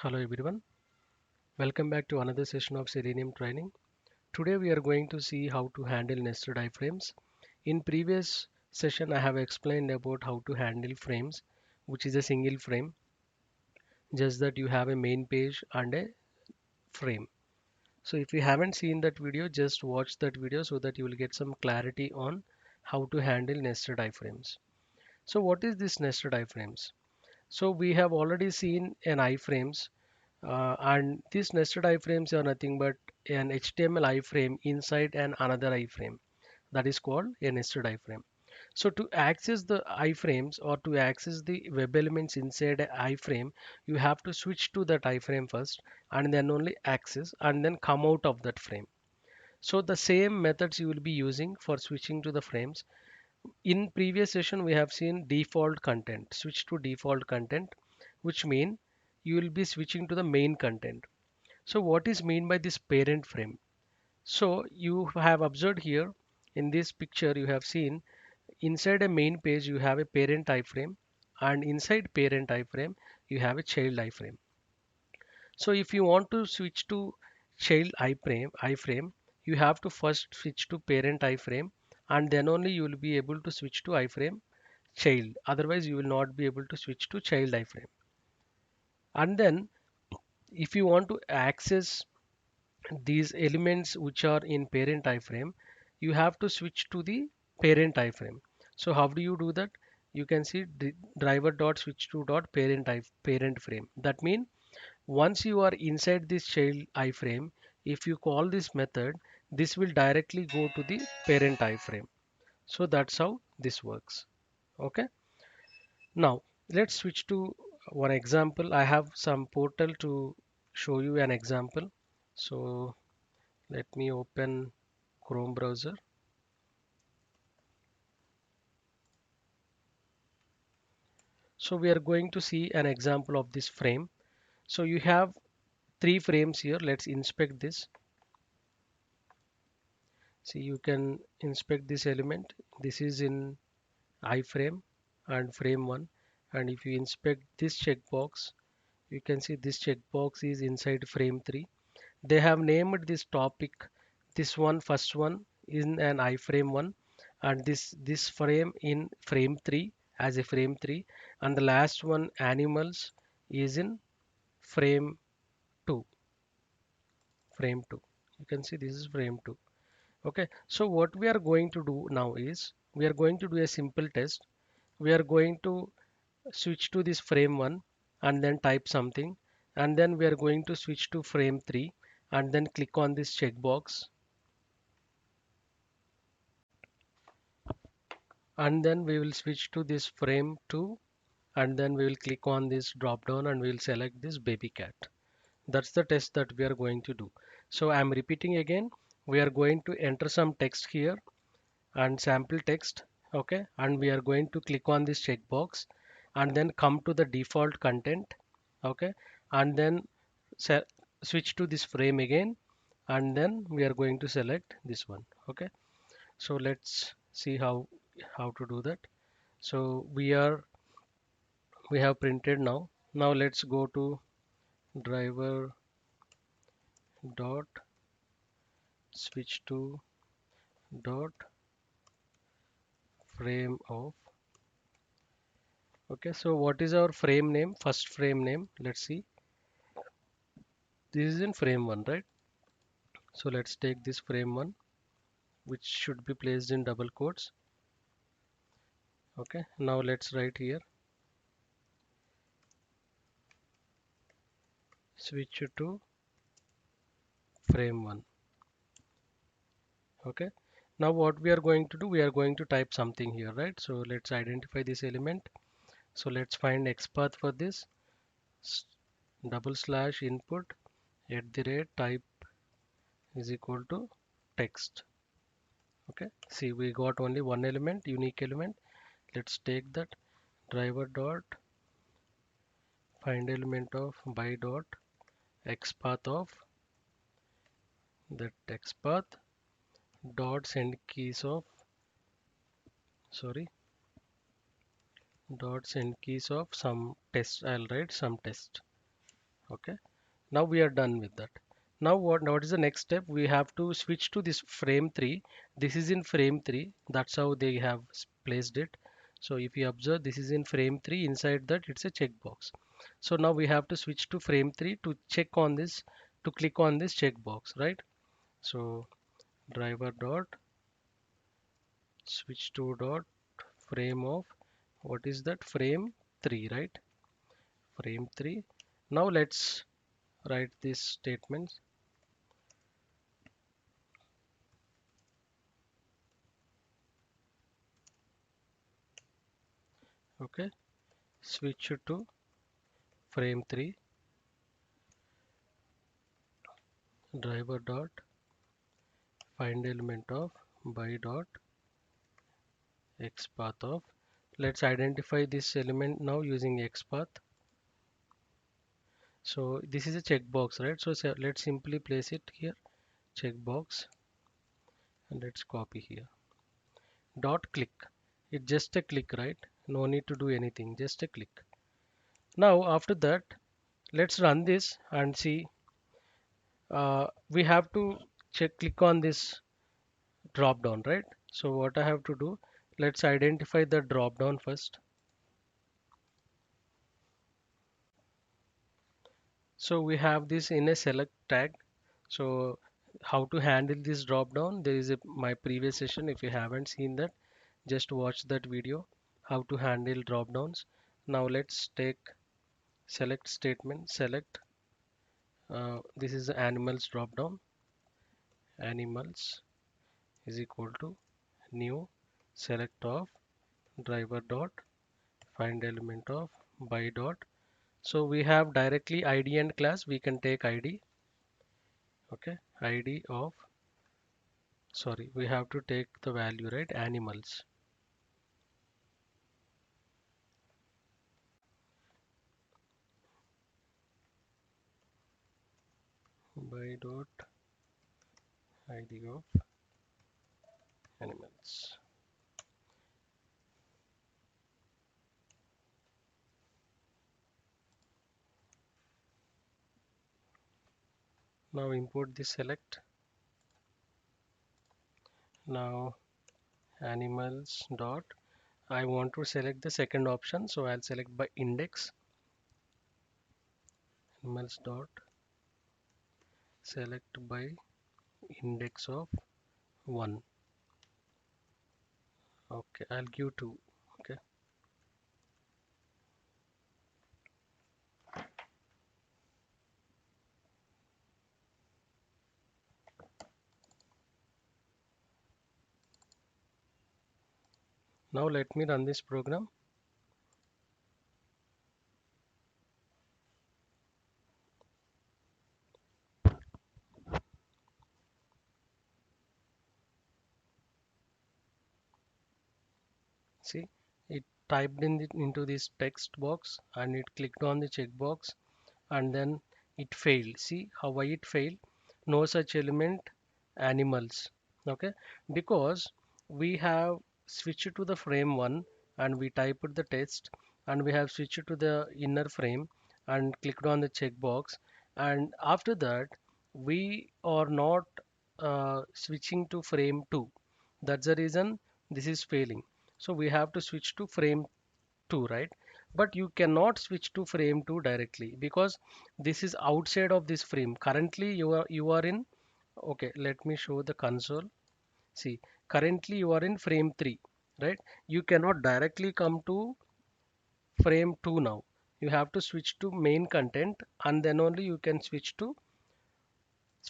Hello everyone, welcome back to another session of Selenium training. Today we are going to see how to handle nested iframes. In previous session I have explained about how to handle frames, which is a single frame, just that you have a main page and a frame. So if you haven't seen that video, just watch that video so that you will get some clarity on how to handle nested iframes. So what is this nested iframes? So we have already seen an iframes. And these nested iframes are nothing but an HTML iframe inside another iframe. That is called a nested iframe. So to access the iframes or to access the web elements inside a iframe, you have to switch to that iframe first and then only access and then come out of that frame. So the same methods you will be using for switching to the frames. In previous session, we have seen default content, switch to default content, which mean you will be switching to the main content. So what is mean by this parent frame? So you have observed here in this picture you have seen inside a main page you have a parent iframe and inside parent iframe you have a child iframe. So if you want to switch to child iframe, you have to first switch to parent iframe and then only you will be able to switch to iframe child. Otherwise you will not be able to switch to child iframe. And then if you want to access these elements which are in parent iframe, you have to switch to the parent iframe. So how do you do that? You can see driver dot switch to dot parent frame. That means once you are inside this child iframe, if you call this method, this will directly go to the parent iframe. So that's how this works. Okay. Now let's switch to one example. I have some portal to show you an example. So let me open Chrome browser. So we are going to see an example of this frame. So you have three frames here. Let's inspect this. See, you can inspect this element. This is in iframe and frame 1. And if you inspect this checkbox, you can see this checkbox is inside frame 3. They have named this topic. This one, first one, in an iframe 1, and this frame in frame 3 as a frame 3, and the last one, animals, is in frame 2. Frame 2. You can see this is frame 2. Okay, so what we are going to do now is we are going to do a simple test. We are going to switch to this frame 1 and then type something, and then we are going to switch to frame 3 and then click on this checkbox, and then we will switch to this frame 2 and then we will click on this drop down and we will select this baby cat. That's the test that we are going to do. So I'm repeating again. We are going to enter some text here and sample text. Okay, and we are going to click on this checkbox and then come to the default content. Okay, and then se switch to this frame again and then we are going to select this one. Okay, so let's see how to do that. So we have printed now. Now let's go to driver dot switch to dot frame of. Okay, so what is our frame name? First frame name. Let's see. This is in frame 1, right? So let's take this frame 1, which should be placed in double quotes. Okay, now let's write here switch to frame 1. Okay, now what we are going to do, we are going to type something here, right? So let's identify this element. So let's find XPath for this. Double slash input at the rate type is equal to text. Okay, see, we got only one element, unique element. Let's take that driver dot find element of by dot XPath of that XPath dot send keys of, sorry, dot send keys of some test. I'll write some test. Okay, now we are done with that. Now what is the next step? We have to switch to this frame 3. This is in frame 3. That's how they have placed it. So if you observe, this is in frame 3. Inside that, it's a checkbox. So now we have to switch to frame 3 to check on this, to click on this checkbox, right? So driver dot switch to dot frame of, what is that? Frame 3, right? Frame 3. Now let's write this statement. Okay, switch it to frame 3, driver dot find element of by dot xpath of. Let's identify this element now using xpath. So this is a checkbox, right? So let's simply place it here, checkbox, and let's copy here. Dot click. It's just a click, right? No need to do anything, just a click. Now after that, let's run this and see. We have to click on this drop down, right? So what I have to do, let's identify the drop down first. So we have this in a select tag. So how to handle this drop down? There is my previous session. If you haven't seen that, just watch that video. How to handle drop downs. Now let's take select statement. Select. This is the animals drop down. Animals is equal to new select of driver dot find element of by dot. So we have directly ID and class. We can take ID. Okay, ID of, sorry, we have to take the value, right? Animals. By dot ID of animals. Now import the select. Now animals dot, I want to select the second option, so I'll select by index. Animals dot select by index of 1. Okay, I'll give 2. Okay, now let me run this program. See, it typed in into this text box and it clicked on the checkbox and then it failed. See how, why it failed? No such element animals. Okay, because we have switched to the frame 1 and we typed the text, and we have switched to the inner frame and clicked on the checkbox, and after that we are not switching to frame 2. That's the reason this is failing. So we have to switch to frame 2, right? But you cannot switch to frame 2 directly because this is outside of this frame. Currently you are in, okay, let me show the console. See, currently you are in frame 3, right? You cannot directly come to frame 2 now. You have to switch to main content and then only you can switch to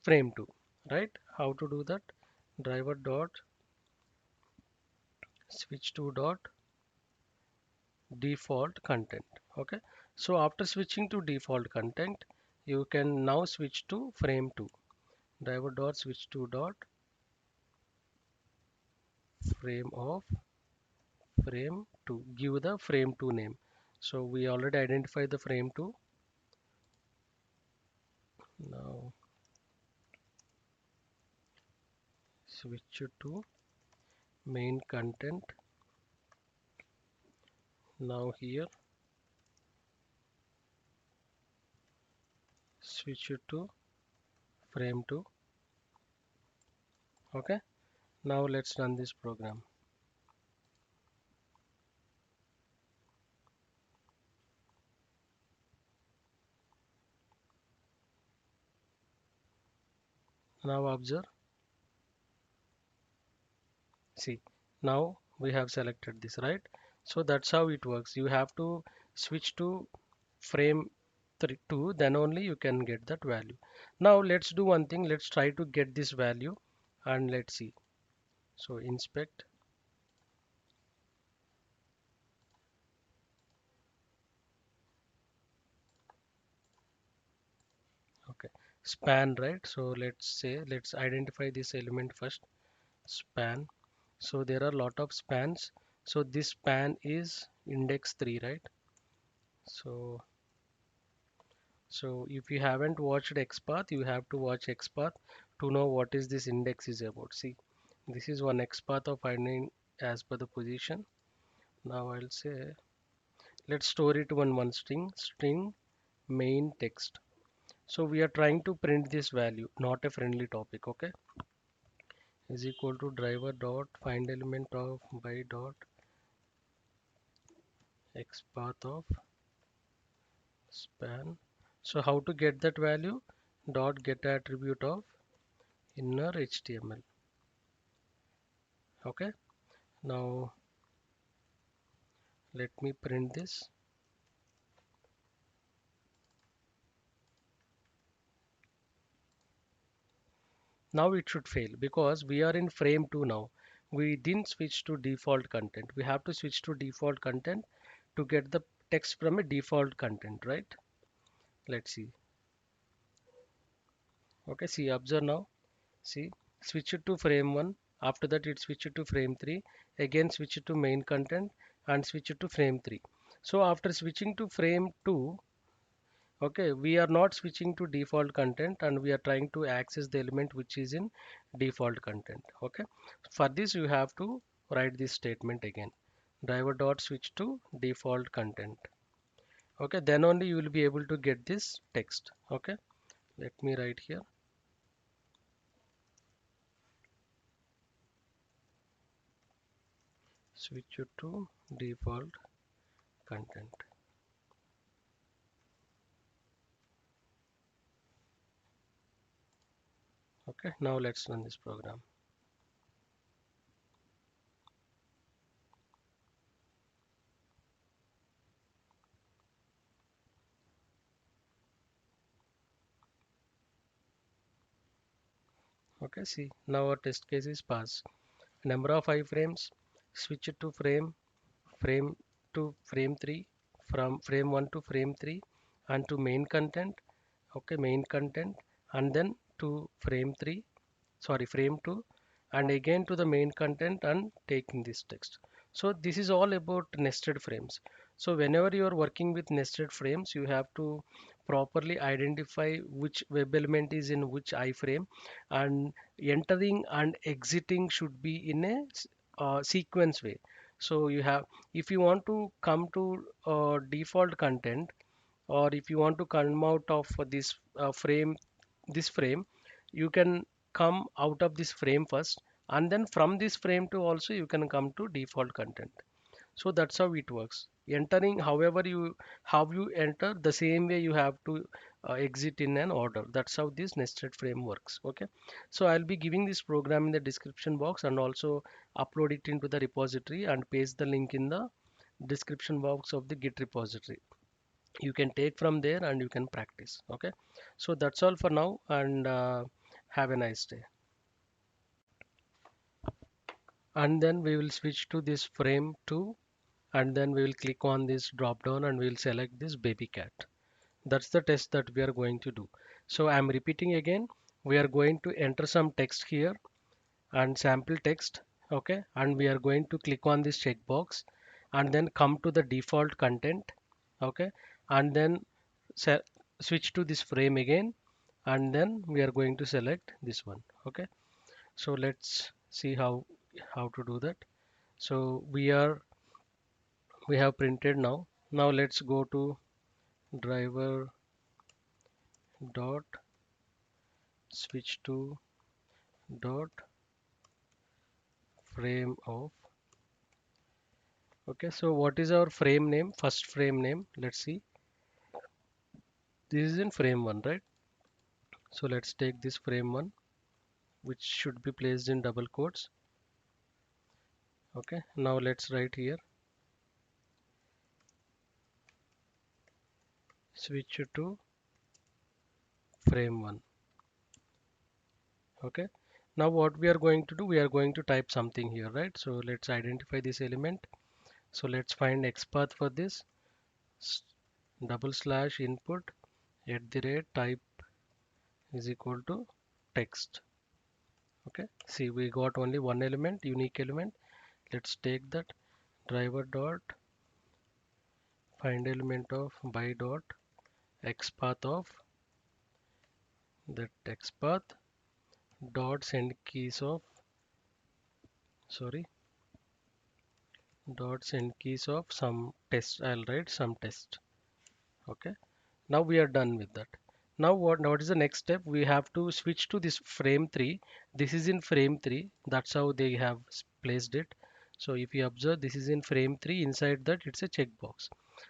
frame 2, right? How to do that? Driver dot switch to dot default content. Okay, so after switching to default content, you can now switch to frame 2. Driver dot switch to dot frame of frame 2, give the frame 2 name. So we already identified the frame 2. Now switch it to main content. Now here switch it to frame 2. Okay, now let's run this program. Now observe, see, now we have selected this, right? So that's how it works. You have to switch to frame 2, then only you can get that value. Now let's do one thing. Let's try to get this value and let's see. So inspect. Okay, span, right? So let's say, let's identify this element first. Span. So there are a lot of spans. So this span is index 3, right? So if you haven't watched XPath, you have to watch XPath to know what is this index is about. See, this is one XPath of finding as per the position. Now I'll say, let's store it one string main text. So we are trying to print this value, not a friendly topic. Okay, is equal to driver dot find element of by dot XPath of span. So how to get that value? Dot get attribute of inner HTML. Okay, now let me print this. Now it should fail because we are in frame 2 now. We didn't switch to default content. We have to switch to default content to get the text from a default content, right? Let's see. Okay, see, observe now. See, switch it to frame 1. After that, it switch it to frame 3. Again, switch it to main content and switch it to frame 3. So after switching to frame 2, okay, we are not switching to default content and we are trying to access the element which is in default content. Okay, for this you have to write this statement again. Driver dot switch to default content. Okay, then only you will be able to get this text. Okay, let me write here. Switch it to default content. Okay, now let's run this program. Okay, see, now our test case is pass. Number of iframes, switch it to frame to frame 3, from frame 1 to frame 3, and to main content. Okay, main content, and then to frame 3, sorry, frame 2, and again to the main content and taking this text. So this is all about nested frames. So whenever you are working with nested frames, you have to properly identify which web element is in which iframe, and entering and exiting should be in a sequence way. So you have, if you want to come to default content, or if you want to come out of this frame, you can come out of this frame first, and then from this frame to also you can come to default content. So that's how it works. Entering, however you, how you enter, the same way you have to exit in an order. That's how this nested frame works. Okay, so I'll be giving this program in the description box and also upload it into the repository and paste the link in the description box of the Git repository. You can take from there and you can practice. Okay, so that's all for now, and have a nice day. And then we will switch to this frame 2, and then we will click on this drop down and we will select this baby cat. That's the test that we are going to do. So I'm repeating again, we are going to enter some text here and sample text. Okay, and we are going to click on this checkbox and then come to the default content. Okay, and then se switch to this frame again, and then we are going to select this one. Okay, so let's see how to do that. So we have printed now. Now let's go to driver dot switch to dot frame of. Okay, so what is our frame name? First frame name, let's see. This is in frame 1, right? So let's take this frame 1, which should be placed in double quotes. Okay, now let's write here switch to frame 1. Okay, now what we are going to do, we are going to type something here, right? So let's identify this element. So let's find XPath for this. S- Double slash input at the rate type is equal to text. Okay, see, we got only one element, unique element. Let's take that driver dot find element of by dot XPath of that XPath dot send keys of, sorry, dot send keys of some test. I'll write some test. Okay, now we are done with that. Now what is the next step? We have to switch to this frame 3. This is in frame 3. That's how they have placed it. So if you observe, this is in frame 3. Inside that it's a checkbox.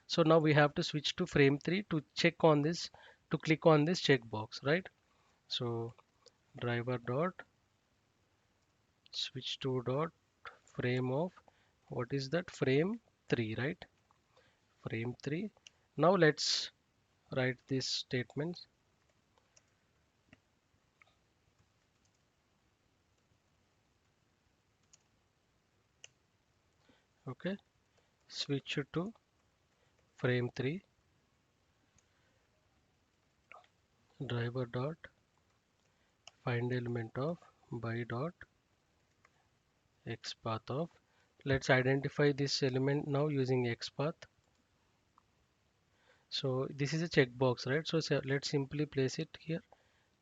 So now we have to switch to frame 3 to check on this, to click on this checkbox, right? So driver dot switch to dot frame of, what is that, frame 3, right? Frame 3. Now let's write this statement. Okay, switch to frame 3 driver dot find element of by dot XPath of. Let's identify this element now using XPath. So this is a checkbox, right? So let's simply place it here,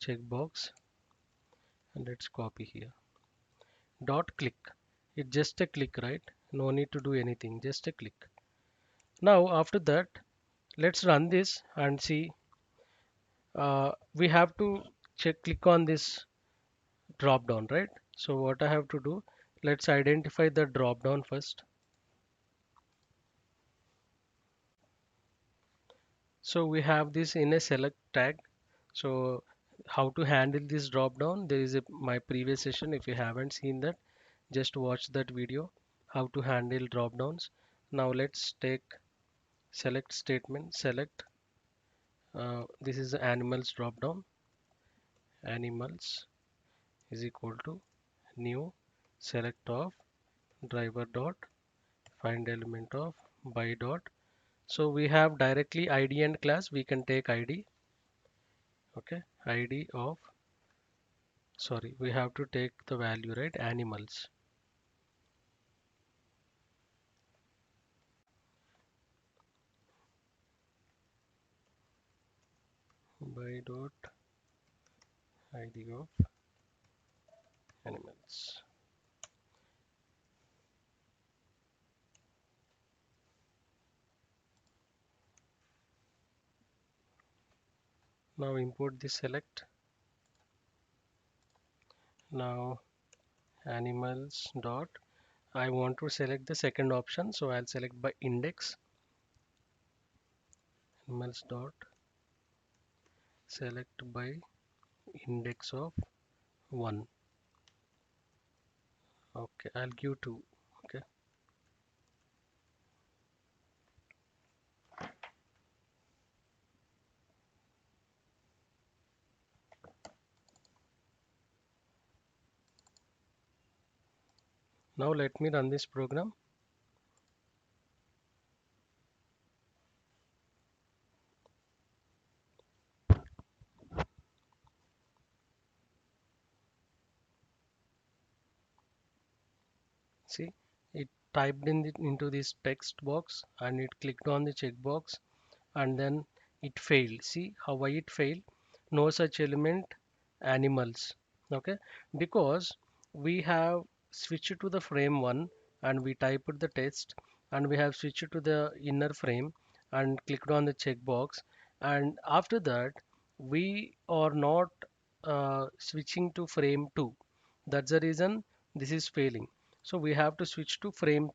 checkbox, and let's copy here. Dot click. It's just a click, right? No need to do anything, just a click. Now after that, let's run this and see. We have to click on this drop down, right? So what I have to do, let's identify the drop down first. So we have this in a select tag. So how to handle this drop down, there is my previous session. If you haven't seen that, just watch that video, how to handle drop downs. Now let's take select statement, select, this is the animals drop down. Animals is equal to new select of driver dot find element of by dot. So we have directly ID and class, we can take ID. Okay, ID of, sorry, we have to take the value, right? Animals. By dot ID of animals. Now import the select. Now animals dot, I want to select the second option, so I'll select by index. Animals dot select by index of 1. Okay, I'll give 2. Okay, now let me run this program. See, it typed in into this text box and it clicked on the checkbox and then it failed. See how, why it failed? No such element animals. Okay, because we have switched to the frame 1 and we typed the text, and we have switched to the inner frame and clicked on the checkbox, and after that we are not switching to frame 2. That's the reason this is failing. So we have to switch to frame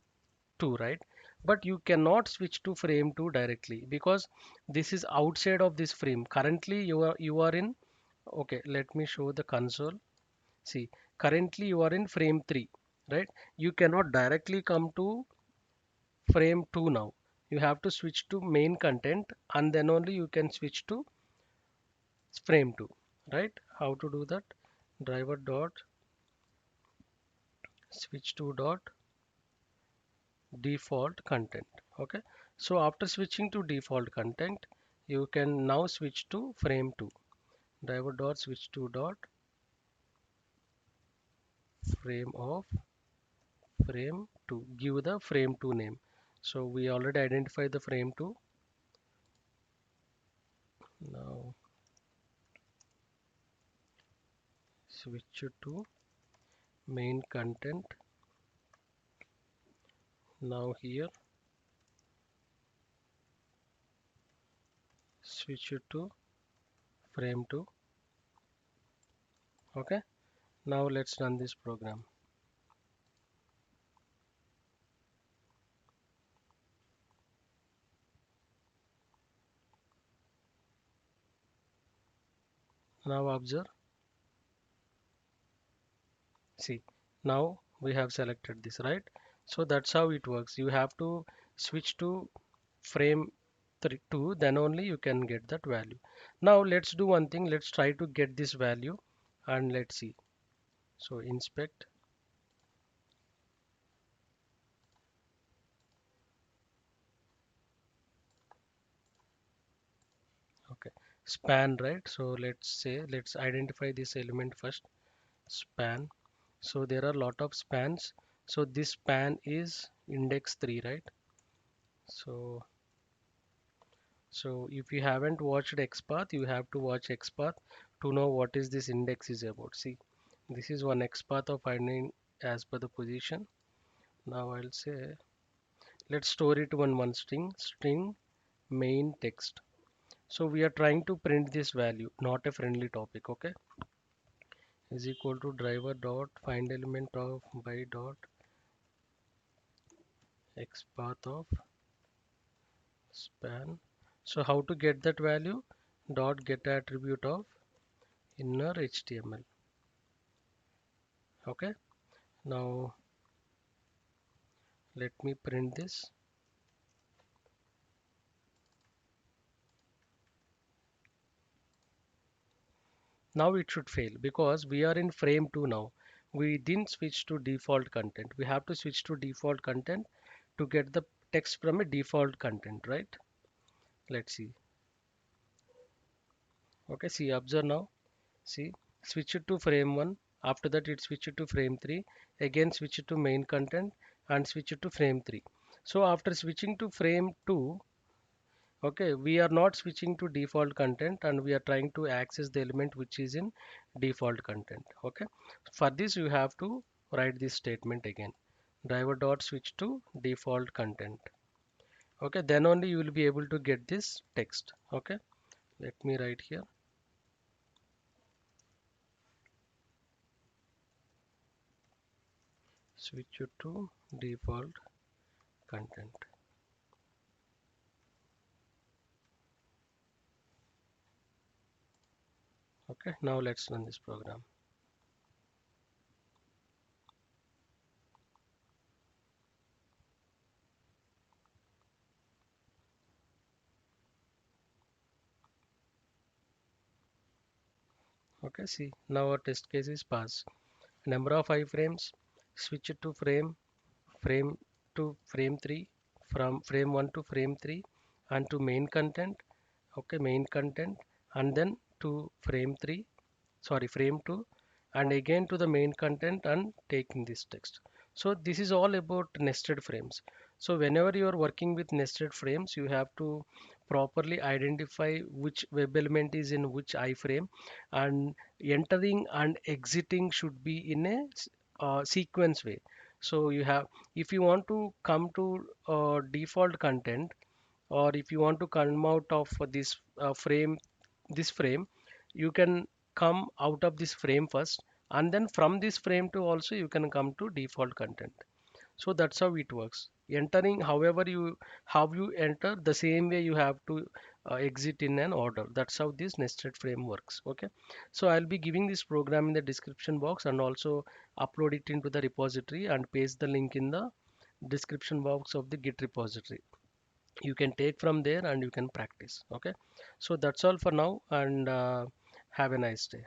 2, right? But you cannot switch to frame 2 directly because this is outside of this frame. Currently you are in, okay, let me show the console. See, currently you are in frame 3, right? You cannot directly come to frame 2 now. You have to switch to main content and then only you can switch to frame 2, right? How to do that? Driver dot switch to dot default content. Okay, so after switching to default content, you can now switch to frame 2. Driver dot switch to dot frame of frame 2. Give the frame 2 name. So we already identified the frame 2. Now switch it to main content. Now here switch it to frame 2. Okay, now let's run this program. Now observe. See, now we have selected this, right? So that's how it works. You have to switch to frame 2, then only you can get that value. Now let's do one thing. Let's try to get this value and let's see. So inspect. Okay, span, right? So let's identify this element first. Span. So there are a lot of spans. So this span is index 3, right? So if you haven't watched XPath, you have to watch XPath to know what is this index is about. See, this is one XPath of finding as per the position. Now I'll say let's store it on one string main text. So we are trying to print this value, not a friendly topic. Okay, is equal to driver dot find element of by dot XPath of span. So how to get that value? Dot get attribute of inner HTML. Okay, now let me print this. Now it should fail because we are in frame 2 now. We didn't switch to default content. We have to switch to default content to get the text from a default content, right? Let's see. Okay, see, observe now. See, switch it to frame 1. After that, it switch it to frame 3. Again, switch it to main content and switch it to frame 3. So after switching to frame 2, okay, we are not switching to default content and we are trying to access the element which is in default content. Okay, for this you have to write this statement again. Driver dot switch to default content. Okay, then only you will be able to get this text. Okay, let me write here. Switch it to default content. Okay, now let's run this program. Okay, see, now our test case is pass. Number of iframes, switch it to frame to frame 3, from frame 1 to frame 3, and to main content. Okay, main content, and then to frame 3, sorry, frame 2, and again to the main content and taking this text. So this is all about nested frames. So whenever you are working with nested frames, you have to properly identify which web element is in which iframe, and entering and exiting should be in a sequence way. So you have, if you want to come to default content, or if you want to come out of this frame, you can come out of this frame first, and then from this frame to also you can come to default content. So that's how it works. Entering however you, how you enter, the same way you have to exit in an order. That's how this nested frame works. Okay, so I'll be giving this program in the description box and also upload it into the repository and paste the link in the description box of the Git repository. You can take from there and you can practice. Okay, so that's all for now, and have a nice day.